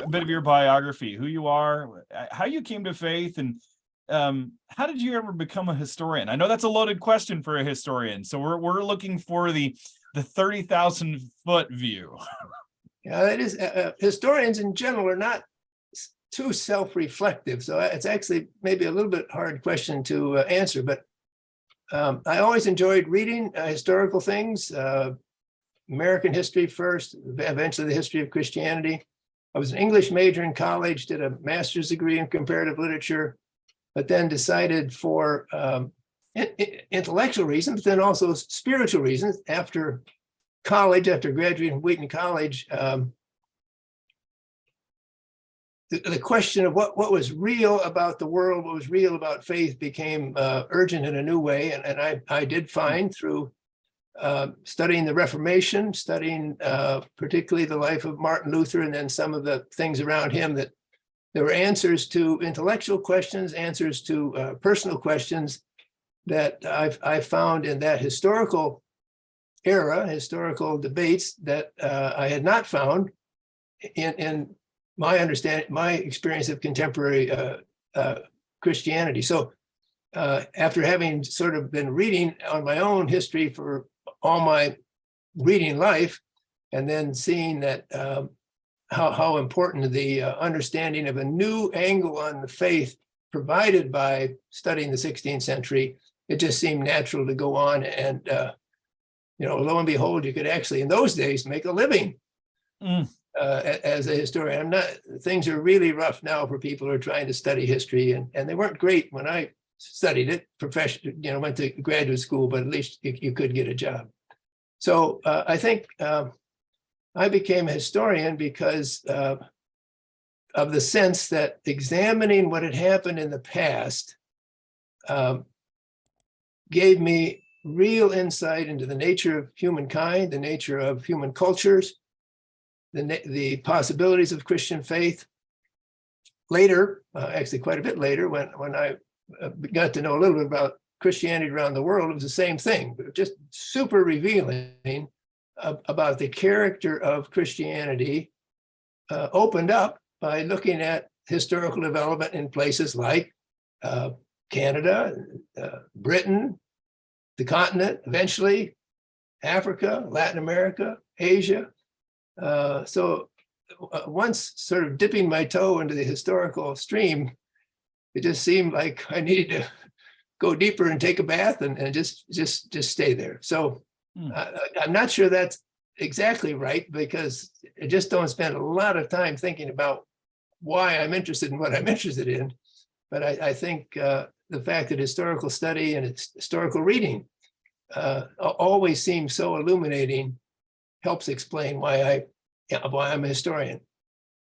a bit of your biography, who you are, how you came to faith, and how did you ever become a historian? I know that's a loaded question for a historian, so we're looking for the 30,000 foot view. Yeah, it is. Historians in general are not too self-reflective, so it's actually maybe a little bit hard question to answer. But I always enjoyed reading historical things. American history first, eventually the history of Christianity. I was an English major in college, did a master's degree in comparative literature, but then decided for intellectual reasons, but then also spiritual reasons, after college, after graduating from Wheaton College, the question of what was real about the world, what was real about faith became urgent in a new way. And I did find through studying the Reformation, studying particularly the life of Martin Luther, and then some of the things around him, that there were answers to intellectual questions, answers to personal questions that I found in that historical era, historical debates, that I had not found in my understanding, my experience of contemporary Christianity. So after having sort of been reading on my own history for all my reading life, and then seeing that how important the understanding of a new angle on the faith provided by studying the 16th century, it just seemed natural to go on. And lo and behold, you could actually in those days make a living as a historian. Things are really rough now for people who are trying to study history, and they weren't great when I studied it, went to graduate school, but at least you could get a job. So I think I became a historian because of the sense that examining what had happened in the past gave me real insight into the nature of humankind, the nature of human cultures, the possibilities of Christian faith. Later, actually quite a bit later, when I got to know a little bit about Christianity around the world, it was the same thing, just super revealing about the character of Christianity, opened up by looking at historical development in places like Canada, Britain, the continent, eventually Africa, Latin America, Asia. So once sort of dipping my toe into the historical stream, it just seemed like I needed to go deeper and take a bath and just stay there. So I'm not sure that's exactly right, because I just don't spend a lot of time thinking about why I'm interested in what I'm interested in. But I think the fact that historical study and historical reading always seems so illuminating helps explain why I'm a historian.